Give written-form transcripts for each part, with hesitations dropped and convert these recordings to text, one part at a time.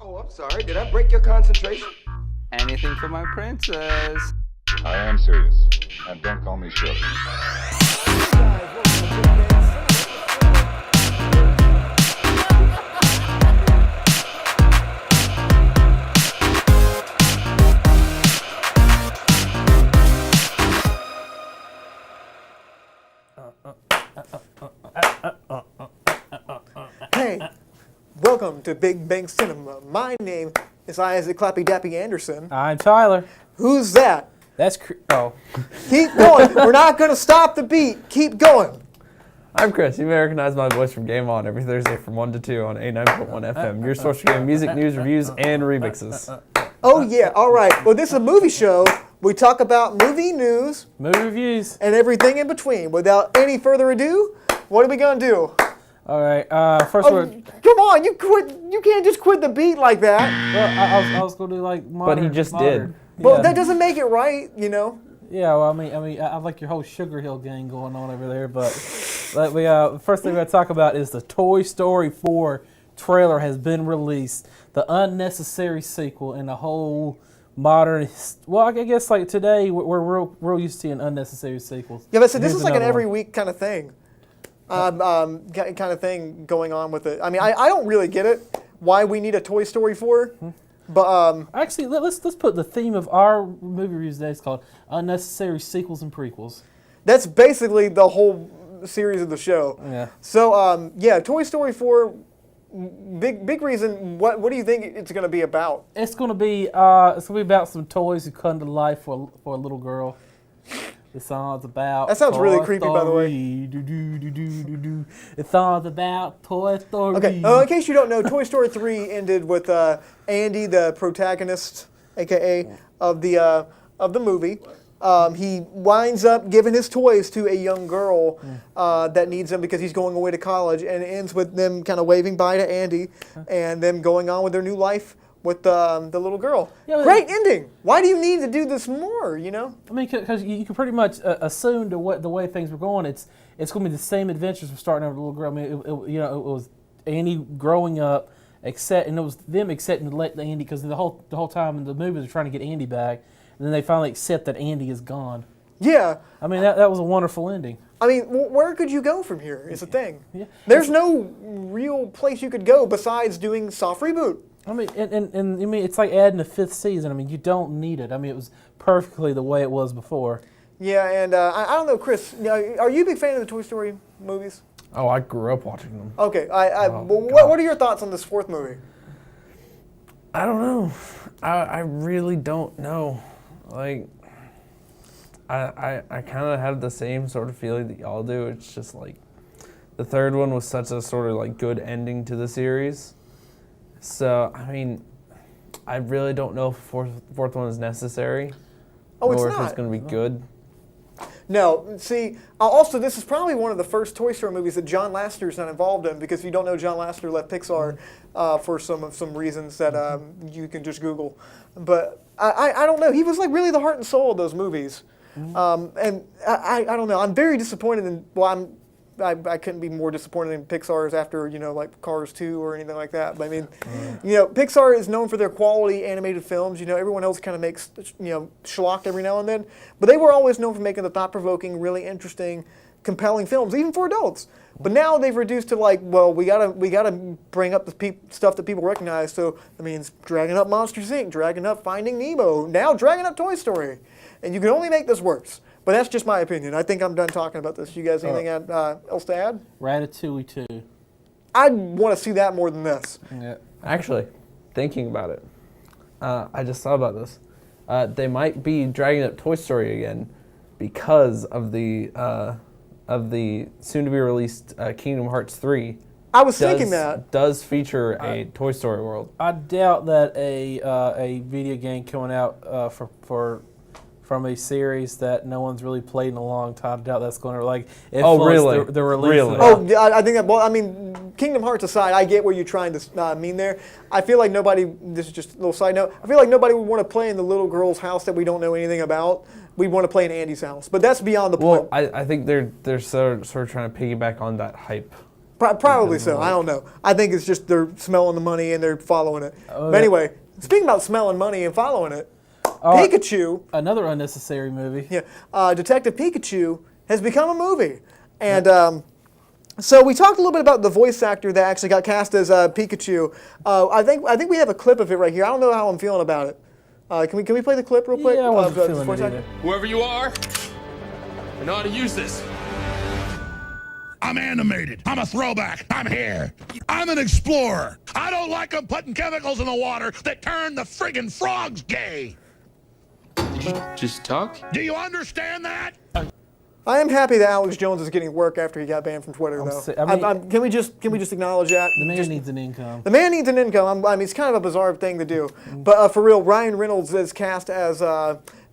Oh, I'm sorry. Did I break your concentration? Anything for my princess. I am serious, and don't call me Shirley. Hey, welcome to Big Bang Cinema. My name is Isaac Clappy Dappy Anderson. I'm Tyler. Who's that? That's Keep going. We're not going to stop the beat. Keep going. I'm Chris. You may recognize my voice from Game On every Thursday from 1 to 2 on 89.1 FM. Your source for game music, news, reviews, and remixes. Oh, yeah. All right. Well, this is a movie show. We talk about movie news movie reviews. and everything in between. Without any further ado, what are we going to do? All right. First word. Come on. You quit. You can't just quit the beat like that. Well, I was going to do like modern. But he just modern. did. Well, Yeah. that doesn't make it right, you know. Yeah. Well, I mean, I like your whole Sugar Hill gang going on over there. But the first thing we're going to talk about is the Toy Story 4 trailer has been released. The unnecessary sequel and the whole modern. Well, I guess like today we're real used to seeing unnecessary sequels. Yeah, but so this Here's is like an another every one. week kind of thing. Kind of thing going on with it. I mean, I don't really get it why we need a Toy Story 4, but Actually, let's put the theme of our movie reviews today is called unnecessary sequels and prequels. that's basically the whole series of the show. Yeah. So yeah, Toy Story 4. Big reason. What do you think it's going to be about? It's gonna be about some toys who come to life for a little girl. The song's about. That sounds really Toy creepy, by the way. Story. Do. The song's about Toy Story. Okay. In case you don't know, Toy Story 3 ended with Andy, the protagonist, aka of the movie. He winds up giving his toys to a young girl that needs them because he's going away to college, and it ends with them kind of waving bye to Andy and them going on with their new life with the little girl. Yeah, but- Great ending. Why do you need to do this more? You know? I mean, because you can pretty much assume the way things were going, it's going to be the same adventures from starting over the little girl. I mean, it was Andy growing up, and it was them accepting to let Andy, because the whole time in the movie they're trying to get Andy back, and then they finally accept that Andy is gone. Yeah. I mean, that was a wonderful ending. I mean, where could you go from here? Is the thing. Yeah. There's no real place you could go besides doing soft reboot. I mean, and I mean, it's like adding a fifth season. I mean, you don't need it. I mean, it was perfectly the way it was before. Yeah, and I don't know, Chris. You know, are you a big fan of the Toy Story movies? Oh, I grew up watching them. Okay. Oh, Well, God. what are your thoughts on this fourth movie? I don't know. I really don't know. Like, I kind of have the same sort of feeling that y'all do. It's just like, the third one was such a sort of like good ending to the series. So, I mean, I really don't know if the fourth one is necessary. Oh, it's or not. if it's going to be good. No. See, also, this is probably one of the first Toy Story movies that John Lasseter's not involved in, because if you don't know, John Lasseter left Pixar for some reasons that you can just Google. But I don't know. He was like really the heart and soul of those movies. And I don't know. I'm very disappointed in. Well, I couldn't be more disappointed in Pixar's after, you know, like Cars 2 or anything like that. But I mean, you know, Pixar is known for their quality animated films. You know, everyone else kind of makes, you know, schlock every now and then. But they were always known for making the thought-provoking, really interesting, compelling films, even for adults. But now they've reduced to like, well, we gotta bring up the stuff that people recognize. So that means dragging up Monsters Inc., dragging up Finding Nemo, now dragging up Toy Story. And you can only make this worse. But that's just my opinion. I think I'm done talking about this. You guys anything else to add? Ratatouille 2. I'd want to see that more than this. Yeah. Actually, thinking about it, I just thought about this. They might be dragging up Toy Story again because of the soon-to-be-released Kingdom Hearts 3. I was thinking that. Does feature a Toy Story world. I doubt that a video game coming out from a series that no one's really played in a long time. I doubt that's going to really? the release. Really? Of Oh, yeah, I think that. Well, I mean, Kingdom Hearts aside, I get what you're trying to mean there. I feel like nobody. This is just a little side note. I feel like nobody would want to play in the little girl's house that we don't know anything about. We want to play in Andy's house, but that's beyond the point. Well, I think they're sort of trying to piggyback on that hype Probably so. I don't know. I think it's just they're smelling the money and they're following it. But anyway, speaking about smelling money and following it, Pikachu, Another unnecessary movie. Detective Pikachu has become a movie. And so we talked a little bit about the voice actor that actually got cast as Pikachu. I think we have a clip of it right here. I don't know how I'm feeling about it. Can we play the clip real quick? Yeah, I wasn't the feeling voice it actor? either. Whoever you are, I know how to use this. I'm animated. I'm a throwback. I'm here. I'm an explorer. I don't like them putting chemicals in the water that turn the friggin' frogs gay. Did you just talk? Do you understand that? I am happy that Alex Jones is getting work after he got banned from Twitter, though. Can we just acknowledge that? The man needs an income. The man needs an income. I mean, it's kind of a bizarre thing to do. But for real, Ryan Reynolds is cast as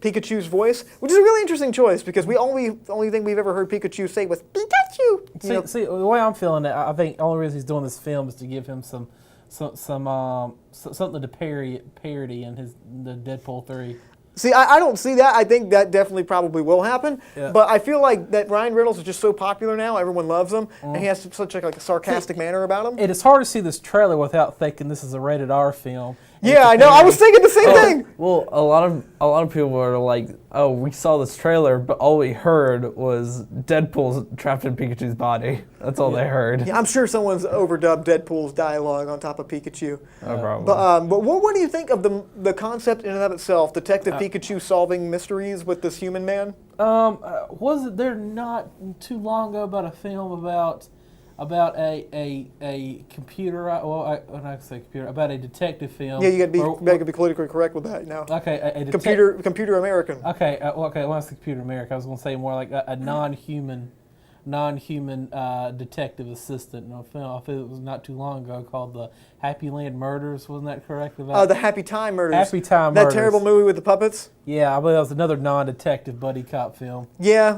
Pikachu's voice, which is a really interesting choice because the only thing we've ever heard Pikachu say was Pikachu. See, the way I'm feeling it, I think the only reason he's doing this film is to give him something to parody in the Deadpool 3. See, I don't see that. I think that definitely probably will happen. Yeah. But I feel like that Ryan Reynolds is just so popular now. Everyone loves him, and he has such like a sarcastic manner about him. It is hard to see this trailer without thinking this is a rated R film. Yeah, I know. I was thinking the same thing. Well, a lot of people were like, "Oh, we saw this trailer, but all we heard was Deadpool's trapped in Pikachu's body." That's all they heard. Yeah, I'm sure someone's overdubbed Deadpool's dialogue on top of Pikachu. No problem. But what do you think of the concept in and of itself? Detective Pikachu solving mysteries with this human man? Was there not too long ago about a film about a computer? Well, when I say computer, about a detective film. Yeah, you got to be politically correct with that now. Okay, Computer American. Okay, okay. When I say Computer America, I was going to say more like a non-human detective assistant in a film. I think it was not too long ago called the Happy Land Murders. Wasn't that correct? The Happy Time Murders. Happy Time That Murders. terrible movie with the puppets. Yeah, I believe that was another non-detective buddy cop film. Yeah.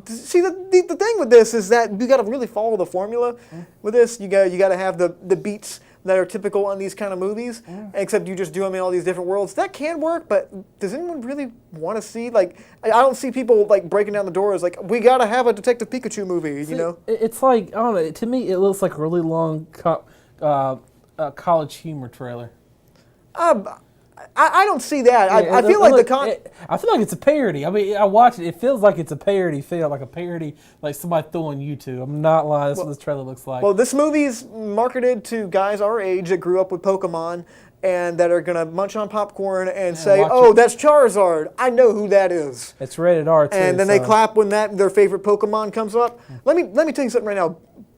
See, the thing with this is that you got to really follow the formula. With this, you got to have the beats that are typical on these kind of movies, except you just do them in all these different worlds. That can work, but does anyone really want to see, like, I don't see people, like, breaking down the doors, like, we got to have a Detective Pikachu movie, you know? It's like, I don't know, to me it looks like a really long college humor trailer. I don't see that. Yeah, I feel like I feel like it's a parody. I mean, I watch it. It feels like it's a parody film, like a parody, like somebody throwing YouTube. I'm not lying. That's what this trailer looks like. Well, this movie's marketed to guys our age that grew up with Pokemon and that are gonna munch on popcorn and say, "Oh, that's Charizard. I know who that is." It's rated R too. And then they clap when their favorite Pokemon comes up. Let me tell you something right now.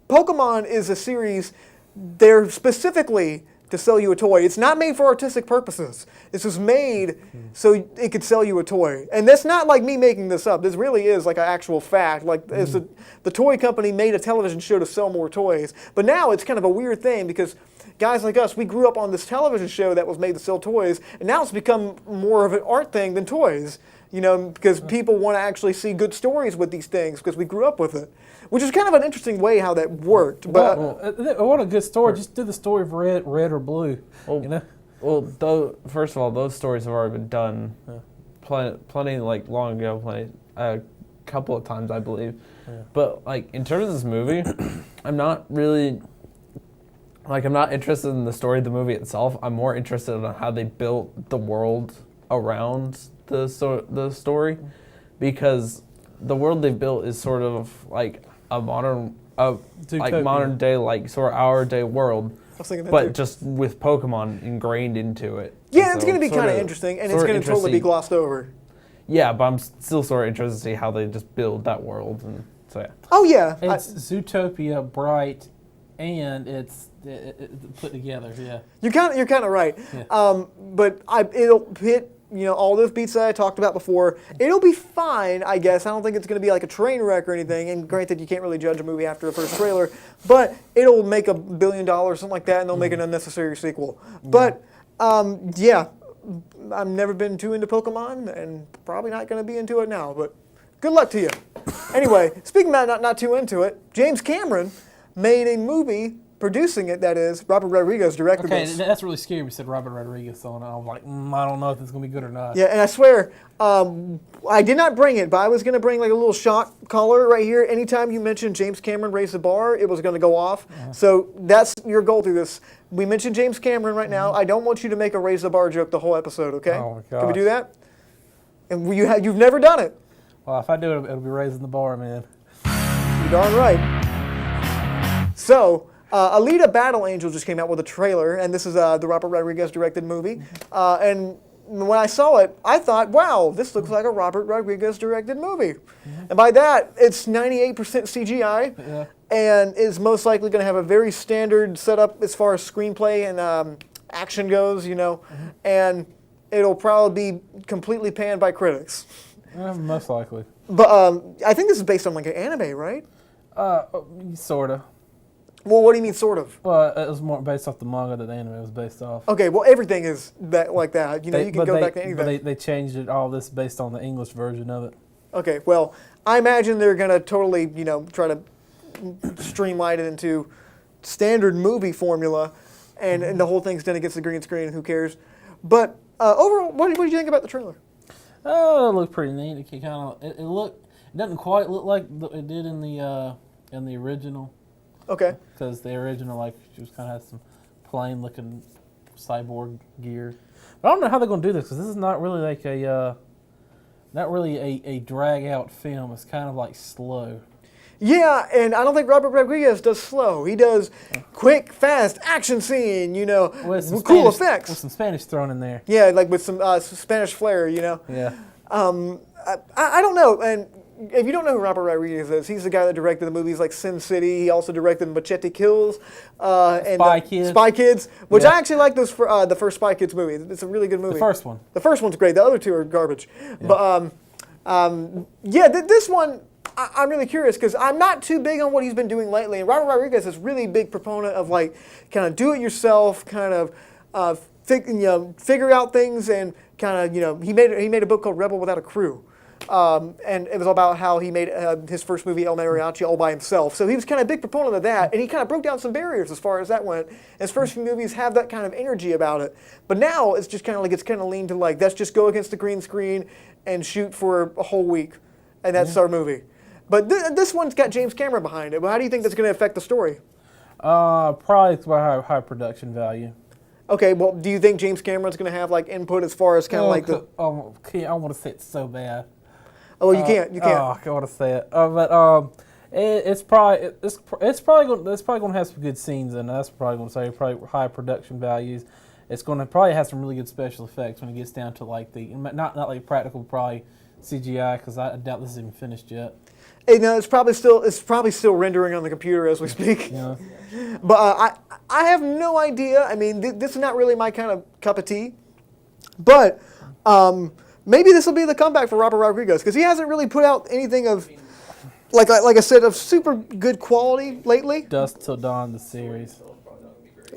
Pokemon is a series. They're specifically to sell you a toy. It's not made for artistic purposes. This was made so it could sell you a toy. And that's not like me making this up. This really is like an actual fact. Like the toy company made a television show to sell more toys. But now it's kind of a weird thing because guys like us, we grew up on this television show that was made to sell toys, and now it's become more of an art thing than toys. You know, because people want to actually see good stories with these things because we grew up with it, which is kind of an interesting way how that worked. But I want a good story. Just do the story of red or blue. Well, you know. Well, first of all, those stories have already been done, plenty like long ago, a couple of times I believe. Yeah. But like in terms of this movie, I'm not interested in the story of the movie itself. I'm more interested in how they built the world around the story, because the world they've built is sort of like a modern day, like sort of our day world, but just with Pokemon ingrained into it. Yeah, it's going to be kind of interesting, and it's going to totally be glossed over. Yeah, but I'm still sort of interested to see how they just build that world, and so yeah. Oh yeah, it's Zootopia bright, and it's put together. Yeah, you're kind of right. Yeah. But it'll hit. You know, all those beats that I talked about before, it'll be fine, I guess. I don't think it's going to be like a train wreck or anything. And granted, you can't really judge a movie after the first trailer. But it'll make $1 billion, something like that, and they'll make an unnecessary sequel. But, yeah, I've never been too into Pokemon, and probably not going to be into it now. But good luck to you. Anyway, speaking about not too into it, James Cameron made a movie producing it. That is, Robert Rodriguez directed Okay, this. that's really scary. You said Robert Rodriguez on it. I was like, I don't know if it's gonna be good or not. Yeah, and I swear, I did not bring it, but I was going to bring like a little shock collar right here. Anytime you mentioned James Cameron raised the bar, it was going to go off. So that's your goal through this. We mentioned James Cameron right now. I don't want you to make a raise the bar joke the whole episode, okay? Oh, my Can we gosh. do that? And you've never done it. Well, if I do it, it'll be raising the bar, man. You're darn right. So, Alita Battle Angel just came out with a trailer, and this is the Robert Rodriguez directed movie. And when I saw it, I thought, wow, this looks like a Robert Rodriguez directed movie. And by that, it's 98% CGI, and is most likely going to have a very standard setup as far as screenplay and action goes, and it'll probably be completely panned by critics. Most likely. But I think this is based on like an anime, right? Sorta. Well, what do you mean, sort of? Well, it was more based off the manga that the anime was based off. Okay, well, everything is that like that. You can go back to anything. But they changed it all this based on the English version of it. Okay, well, I imagine they're going to totally, try to streamline it into standard movie formula, and the whole thing's done against the green screen, and who cares? But overall, what did you think about the trailer? Oh, it looked pretty neat. It doesn't quite look like it did in the original. Okay. Because the original, she was kind of had some plain-looking cyborg gear. But I don't know how they're going to do this, because this is not really like a drag-out film. It's kind of like slow. Yeah, and I don't think Robert Rodriguez does slow. He does quick, fast action scene, With some cool Spanish, effects. With some Spanish thrown in there. Yeah, like with some Spanish flair, Yeah. I don't know, and if you don't know who Robert Rodriguez is, he's the guy that directed the movies like Sin City. He also directed Machete Kills and Spy Kids, which I actually like the first Spy Kids movie. It's a really good movie. The first one. The first one's great. The other two are garbage. Yeah. But this one, I'm really curious because I'm not too big on what he's been doing lately. And Robert Rodriguez is really big proponent of kind of do it yourself, kind of figure out things, and kind of he made a book called Rebel Without a Crew. And it was about how he made his first movie, El Mariachi, all by himself. So he was kind of a big proponent of that, and he kind of broke down some barriers as far as that went. His first few movies have that kind of energy about it. But now it's just kind of leaned to let's just go against the green screen and shoot for a whole week, and that's our movie. But this one's got James Cameron behind it. Well, how do you think that's going to affect the story? Probably it's about high production value. Okay, well, do you think James Cameron's going to have input as far as kind of the? I want to say it so bad. Oh, you can't. Oh, I want to say it. It's probably going to have some good scenes in it. That's probably going to say probably high production values. It's going to probably have some really good special effects when it gets down to not like practical, probably CGI, because I doubt this is even finished yet. It's probably still rendering on the computer as we speak. Yeah. But I have no idea. I mean, this is not really my kind of cup of tea. But maybe this will be the comeback for Robert Rodriguez, because he hasn't really put out anything of, like I said, of super good quality lately. Dusk Till Dawn, the series.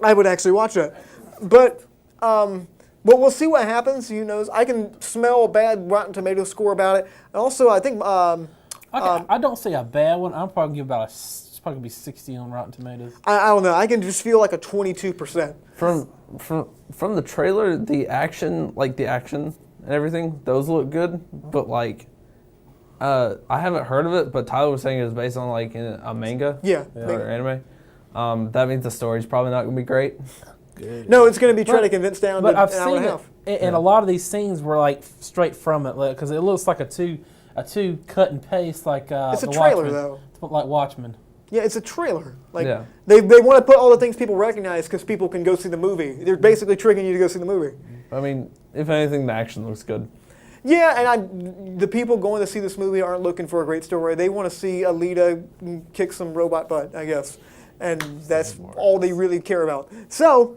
I would actually watch that. But we'll see what happens. Who knows? I can smell a bad Rotten Tomatoes score about it. And also, I think I don't say a bad one. I'm probably going to give it's probably going to be 60 on Rotten Tomatoes. I don't know. I can just feel like a 22%. From the trailer, the action and everything, those look good. But I haven't heard of it. But Tyler was saying it was based on a manga. Yeah. Or anime. That means the story's probably not going to be great. No, it's going to be trying to convince down to an hour and a half. And a lot of these scenes were straight from it, because it looks like a two cut and paste it's a trailer Watchmen, though. like Watchmen. Yeah, it's a trailer. Yeah. They want to put all the things people recognize because people can go see the movie. They're basically tricking you to go see the movie. I mean, if anything, the action looks good. Yeah, and the people going to see this movie aren't looking for a great story. They want to see Alita kick some robot butt, I guess. And that's all they really care about. So,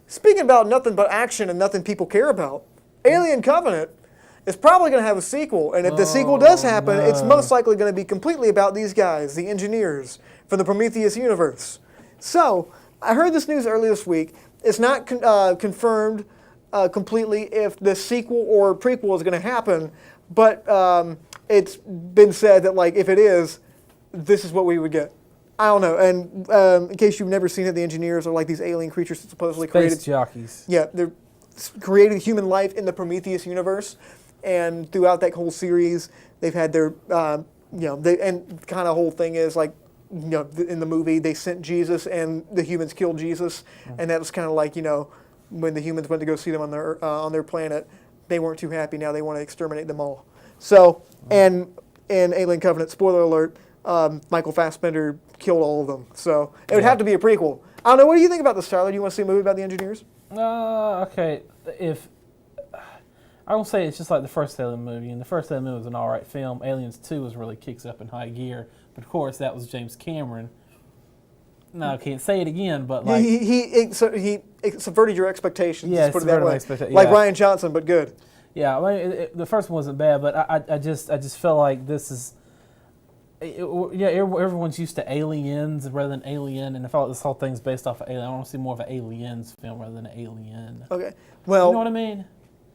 speaking about nothing but action and nothing people care about, Alien Covenant is probably going to have a sequel. And if the sequel does happen, it's most likely going to be completely about these guys, the engineers from the Prometheus universe. So, I heard this news earlier this week. It's not confirmed completely if the sequel or prequel is going to happen, but it's been said that if it is, this is what we would get. I don't know. And in case you've never seen it, the engineers are like these alien creatures that supposedly Space created. jockeys. Yeah, they're created human life in the Prometheus universe, and throughout that whole series, they've had their, and kind of whole thing is like, in the movie they sent Jesus and the humans killed Jesus, and that was kind of like, when the humans went to go see them on their planet, they weren't too happy. Now they want to exterminate them all. So, and in Alien Covenant, spoiler alert, Michael Fassbender killed all of them. So it would have to be a prequel. I don't know. What do you think about this, Tyler? Do you want to see a movie about the engineers? Okay. If I won't say it's just like the first Alien movie, and the first Alien movie was an alright film. Aliens 2 was really kicks up in high gear, but of course that was James Cameron. No, I can't say it again, but like he subverted your expectations. Yeah, let's put it that subverted my way. expectations, Like yeah. Ryan Johnson, but good. yeah, I mean, the first one wasn't bad, but I just feel like this is. Everyone's used to Aliens rather than Alien, and I felt like this whole thing's based off of Alien. I want to see more of an Aliens film rather than an Alien. Okay. Well, You know what I mean?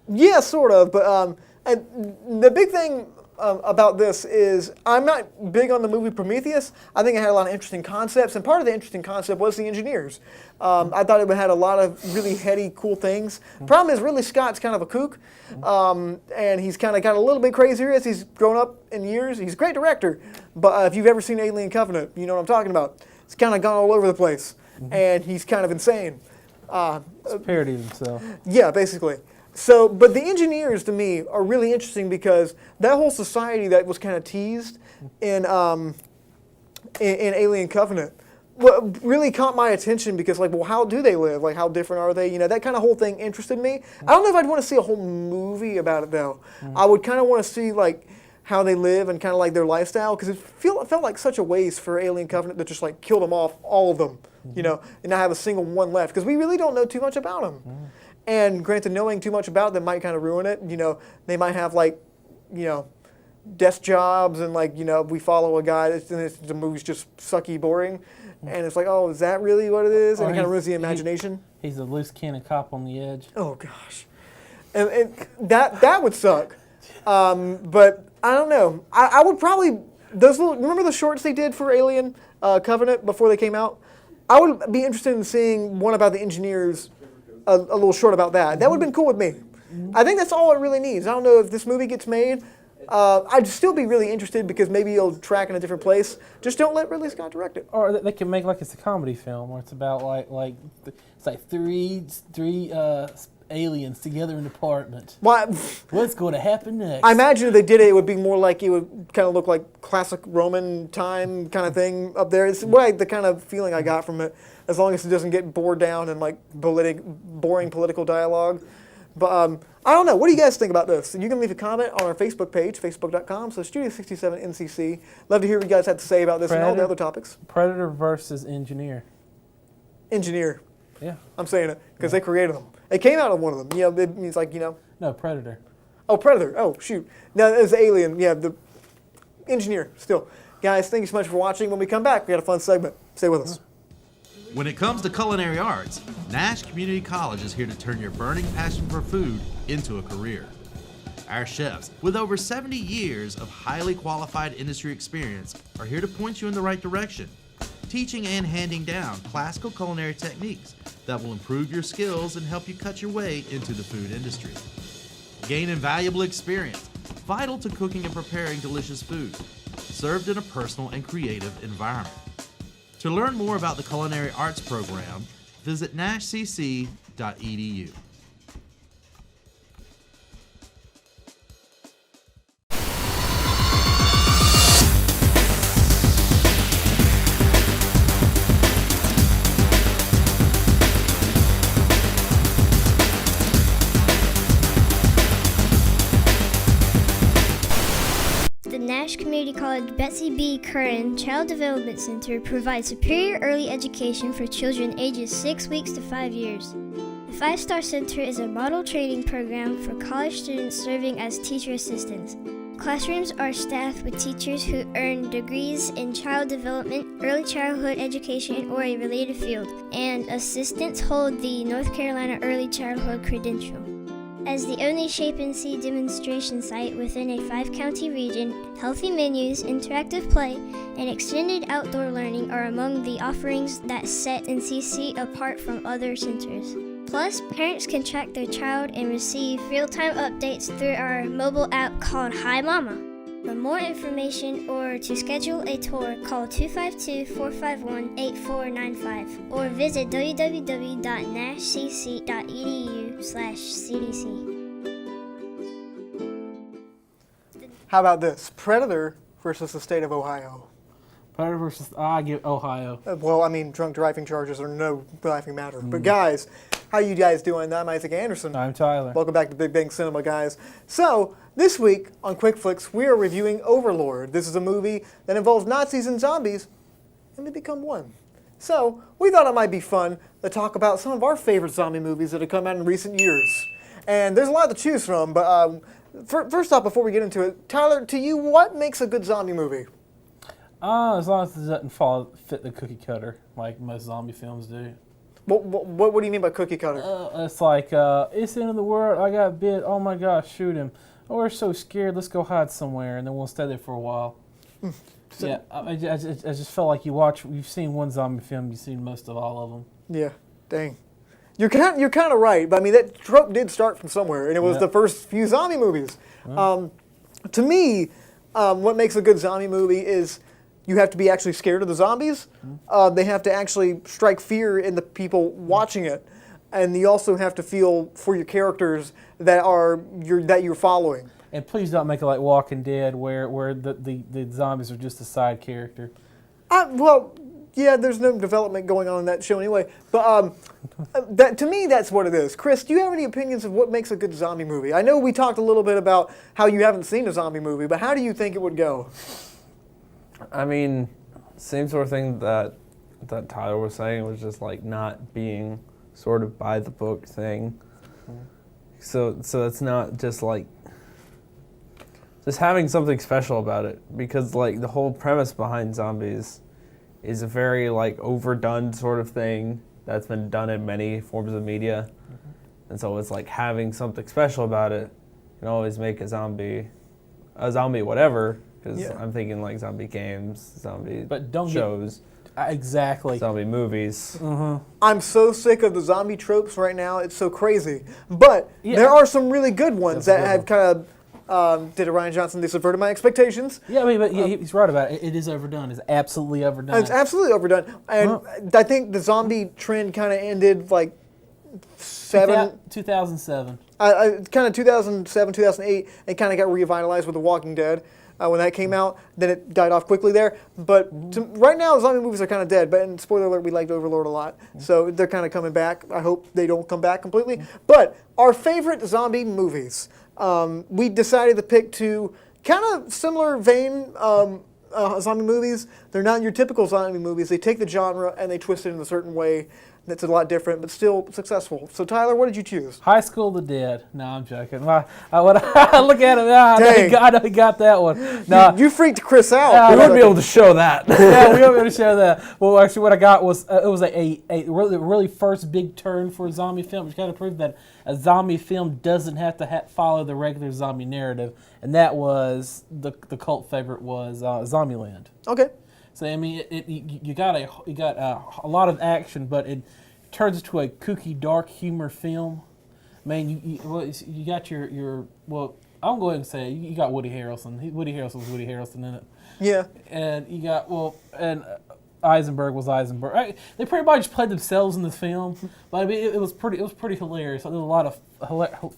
yeah, sort of. But and the big thing about this is I'm not big on the movie Prometheus. I think it had a lot of interesting concepts, and part of the interesting concept was the engineers. I thought it had a lot of really heady, cool things. Problem is, Ridley Scott's kind of a kook, and he's kind of got a little bit crazier as he's grown up in years. He's a great director, but if you've ever seen Alien Covenant, you know what I'm talking about. It's kind of gone all over the place, and he's kind of insane. It's a parody of himself. Yeah, basically. So, but the engineers to me are really interesting because that whole society that was kind of teased in Alien Covenant really caught my attention because, like, well, how do they live? Like, how different are they? That kind of whole thing interested me. I don't know if I'd want to see a whole movie about it though. I would kind of want to see like how they live and kind of like their lifestyle because it felt like such a waste for Alien Covenant to just like kill them off, all of them, and not have a single one left because we really don't know too much about them. And granted, knowing too much about them might kind of ruin it. They might have like, desk jobs and like, we follow a guy and the movie's just sucky, boring. And it's like, oh, is that really what it is? And it kind of ruins the imagination. He's a loose cannon cop on the edge. Oh, gosh. And that would suck. But I don't know. I would probably, remember the shorts they did for Alien Covenant before they came out? I would be interested in seeing one about the engineers, a little short about that. That would have been cool with me. I think that's all it really needs. I don't know if this movie gets made. I'd still be really interested because maybe it'll track in a different place. Just don't let Ridley Scott direct it. Or they can make like it's a comedy film where it's about it's like three aliens together in an apartment. Well, What's going to happen next? I imagine if they did it, it would be more like it would kind of look like classic Roman time kind of thing up there. It's the kind of feeling I got from it, as long as it doesn't get bored down and like boring political dialogue. But I don't know. What do you guys think about this? You can leave a comment on our Facebook page, facebook.com/Studio67NCC. Love to hear what you guys have to say about this and all the other topics. Predator versus Engineer. Engineer. Yeah. I'm saying it because they created them. It came out of one of them. It's like, No, Predator. Oh, Predator. Oh, shoot. No, it's Alien. Yeah, the Engineer still. Guys, thank you so much for watching. When we come back, we got a fun segment. Stay with us. When it comes to culinary arts, Nash Community College is here to turn your burning passion for food into a career. Our chefs, with over 70 years of highly qualified industry experience, are here to point you in the right direction, teaching and handing down classical culinary techniques that will improve your skills and help you cut your way into the food industry. Gain invaluable experience, vital to cooking and preparing delicious food, served in a personal and creative environment. To learn more about the Culinary Arts program, visit nashcc.edu. The Nash Community College Betsy B. Curran Child Development Center provides superior early education for children ages 6 weeks to 5 years. The 5-Star Center is a model training program for college students serving as teacher assistants. Classrooms are staffed with teachers who earn degrees in child development, early childhood education, or a related field, and assistants hold the North Carolina Early Childhood Credential. As the only Shape and See demonstration site within a 5-county region, healthy menus, interactive play, and extended outdoor learning are among the offerings that set NCC apart from other centers. Plus, parents can track their child and receive real-time updates through our mobile app called Hi Mama. For more information or to schedule a tour, call 252-451-8495 or visit www.nashcc.edu/CDC. How about this? Predator versus the state of Ohio. Predator versus I give Ohio. Well, I mean, drunk driving charges are no laughing matter. But guys, how you guys doing? I'm Isaac Anderson. I'm Tyler. Welcome back to Big Bang Cinema, guys. So, this week on Quick Flicks, we are reviewing Overlord. This is a movie that involves Nazis and zombies, and they become one. So, we thought it might be fun to talk about some of our favorite zombie movies that have come out in recent years. And there's a lot to choose from, but first off, before we get into it, Tyler, to you, what makes a good zombie movie? As long as it doesn't fit the cookie cutter like most zombie films do. What do you mean by cookie cutter? It's like, it's the end of the world, I got bit, oh my gosh, shoot him. Oh, we're so scared, let's go hide somewhere, and then we'll stay there for a while. Yeah, I just felt like you've seen one zombie film, you've seen most of all of them. Yeah, dang. You're kind of right, but I mean, that trope did start from somewhere, and it was the first few zombie movies. To me, what makes a good zombie movie is you have to be actually scared of the zombies. They have to actually strike fear in the people watching it. And you also have to feel for your characters that you're following. And please don't make it like Walking Dead where the zombies are just a side character. Well, yeah, there's no development going on in that show anyway. But to me, that's what it is. Chris, do you have any opinions of what makes a good zombie movie? I know we talked a little bit about how you haven't seen a zombie movie, but how do you think it would go? I mean, same sort of thing that Tyler was saying, was just like not being sort of by the book thing. So it's not just like just having something special about it, because like the whole premise behind zombies is a very like overdone sort of thing that's been done in many forms of media. And so it's like having something special about it can always make a zombie whatever. Because I'm thinking like zombie games, zombie shows. Exactly. Zombie movies. I'm so sick of the zombie tropes right now. It's so crazy. But there are some really good ones that have kind of, did Rian Johnson, they subverted my expectations. Yeah, I mean, but he's right about it. It is overdone. It's absolutely overdone. It's absolutely overdone. And I think the zombie trend kind of ended like 2007. Kind of 2007, 2008. It kind of got revitalized with The Walking Dead. When that came out, then it died off quickly there. But right now, zombie movies are kind of dead. But and spoiler alert, we liked Overlord a lot. So they're kind of coming back. I hope they don't come back completely. But our favorite zombie movies, we decided to pick two kind of similar vein zombie movies. They're not your typical zombie movies. They take the genre and they twist it in a certain way that's a lot different, but still successful. So Tyler, what did you choose? High School of the Dead. No, I'm joking. When I look at him, I know he got that one. No, you freaked Chris out. We wouldn't be able to show that. Yeah, we won't be able to show that. Well, actually, what I got was it was a really first big turn for a zombie film, which kind of proved that a zombie film doesn't have to follow the regular zombie narrative, and that was the cult favorite was Zombieland. Okay. So I mean, you got a lot of action, but it turns into a kooky, dark humor film. I mean, you got your well, I'm going to say you got Woody Harrelson. Woody Harrelson's Woody Harrelson in it. Yeah. And you got Eisenberg was Eisenberg. They pretty much played themselves in the film, but I mean, it was pretty hilarious. There was a lot of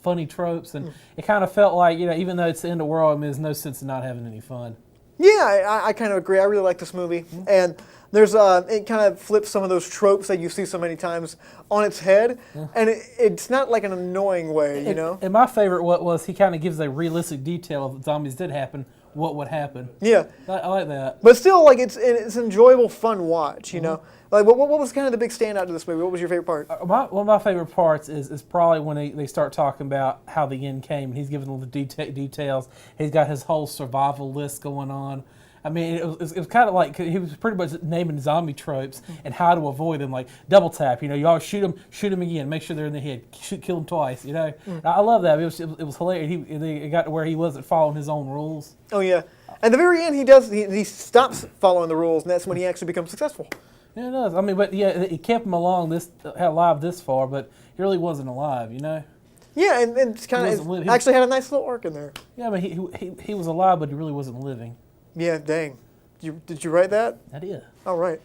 funny tropes, and it kind of felt like, even though it's the end of the world, I mean, there's no sense in not having any fun. Yeah, I kind of agree. I really like this movie, and there's it kind of flips some of those tropes that you see so many times on its head, and it's not like an annoying way, And my favorite was he kind of gives a realistic detail of zombies did happen, what would happen. Yeah, I like that. But still, like it's an enjoyable, fun watch. Like what was kind of the big standout to this movie? What was your favorite part? One of my favorite parts is probably when they start talking about how the end came. He's giving all the details. He's got his whole survival list going on. I mean, it was kind of like he was pretty much naming zombie tropes and how to avoid them, like double tap. You always shoot them again, make sure they're in the head, kill them twice. I love that. It was hilarious. It got to where he wasn't following his own rules. Oh yeah. At the very end, he stops following the rules, and that's when he actually becomes successful. Yeah, it does. I mean, but yeah, it kept him alive this far, but he really wasn't alive. Yeah, and it's kind of actually had a nice little arc in there. Yeah, I mean, he was alive, but he really wasn't living. Yeah, dang. Did you write that? I did. Oh, right.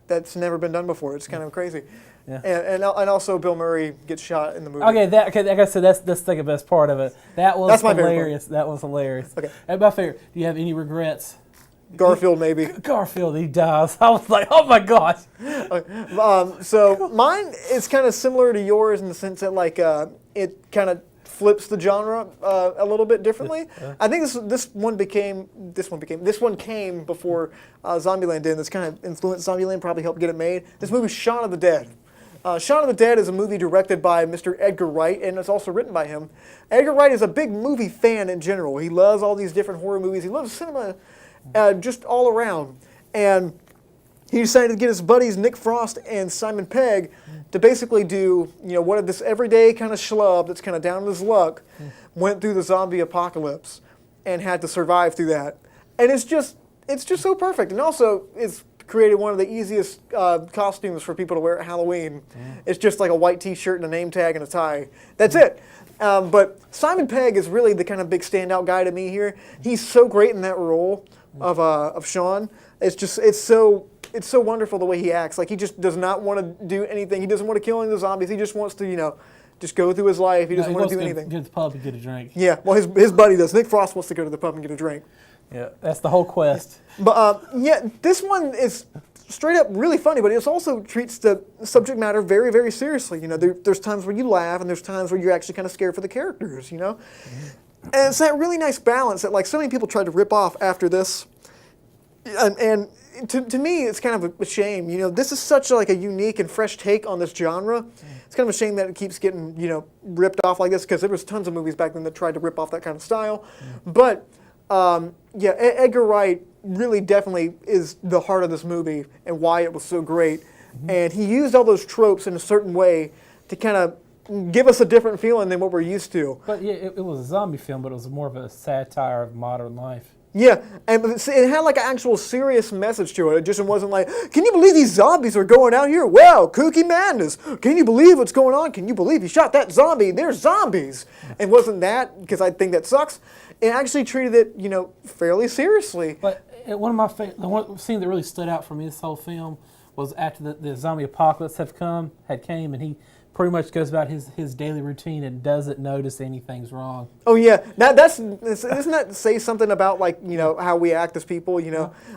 That's never been done before. It's kind of crazy. Yeah. And also Bill Murray gets shot in the movie. Okay, like I said, that's like the best part of it. That's my hilarious. That was hilarious. Okay. And my favorite. Do you have any regrets? Garfield, maybe. Garfield, he dies. I was like, oh my gosh. So mine is kind of similar to yours in the sense that it kind of flips the genre a little bit differently. I think this one came before Zombieland did. This kind of influenced Zombieland, probably helped get it made. This movie, Shaun of the Dead. Shaun of the Dead is a movie directed by Mr. Edgar Wright, and it's also written by him. Edgar Wright is a big movie fan in general. He loves all these different horror movies. He loves cinema just all around. And he decided to get his buddies Nick Frost and Simon Pegg to basically do, what if this everyday kind of schlub that's kind of down on his luck went through the zombie apocalypse and had to survive through that. And it's just so perfect. And also, it's created one of the easiest costumes for people to wear at Halloween. It's just like a white T-shirt and a name tag and a tie. That's it. But Simon Pegg is really the kind of big standout guy to me here. He's so great in that role of Shaun. It's so wonderful the way he acts. Like, he just does not want to do anything. He doesn't want to kill any of the zombies. He just wants to, just go through his life. He doesn't want to do anything. Go to the pub and get a drink. Yeah, well, his buddy does. Nick Frost wants to go to the pub and get a drink. Yeah, that's the whole quest. But this one is straight up really funny, but it also treats the subject matter very, very seriously. There's times where you laugh, and there's times where you're actually kind of scared for the characters. And it's that really nice balance that so many people tried to rip off after this. And to me, it's kind of a shame. This is such a unique and fresh take on this genre. It's kind of a shame that it keeps getting ripped off like this, because there was tons of movies back then that tried to rip off that kind of style. But Edgar Wright really definitely is the heart of this movie and why it was so great. And he used all those tropes in a certain way to kind of give us a different feeling than what we're used to. But yeah, it was a zombie film, but it was more of a satire of modern life. Yeah, and it had an actual serious message to it. It just wasn't like, can you believe these zombies are going out here? Wow, kooky madness. Can you believe what's going on? Can you believe you shot that zombie? They're zombies. And wasn't that, because I think that sucks, it actually treated it, fairly seriously. But one of my the one scene that really stood out for me this whole film was after the zombie apocalypse came, and he pretty much goes about his daily routine and doesn't notice anything's wrong. Oh yeah, doesn't that say something about how we act as people? I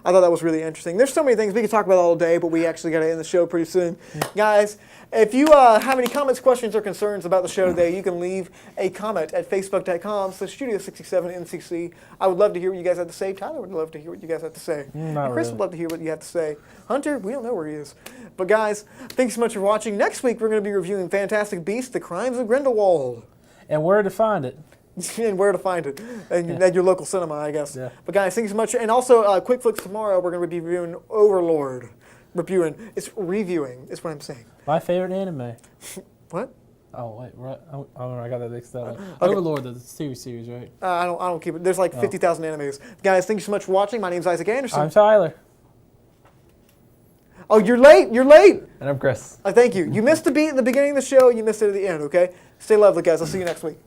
thought that was really interesting. There's so many things we could talk about all day, but we actually got to end the show pretty soon, guys. If you have any comments, questions, or concerns about the show today, you can leave a comment at facebook.com/Studio67NCC. I would love to hear what you guys have to say. Tyler would love to hear what you guys have to say. Chris would love to hear what you have to say. Hunter, we don't know where he is. But guys, thanks so much for watching. Next week, we're going to be reviewing Fantastic Beasts: The Crimes of Grindelwald. And where to find it. And where to find it. And at your local cinema, I guess. Yeah. But guys, thanks so much. And also, Quick Flicks tomorrow, we're going to be reviewing Overlord. It's reviewing, is what I'm saying. My favorite anime. What? Oh wait, right. I got that mixed up. Okay. Overlord, the series, right? I don't keep it. There's 50,000 animes. Guys, thank you so much for watching. My name's Isaac Anderson. I'm Tyler. Oh, you're late. And I'm Chris. Thank you. You missed the beat at the beginning of the show. You missed it at the end. Okay. Stay lovely, guys. I'll see you next week.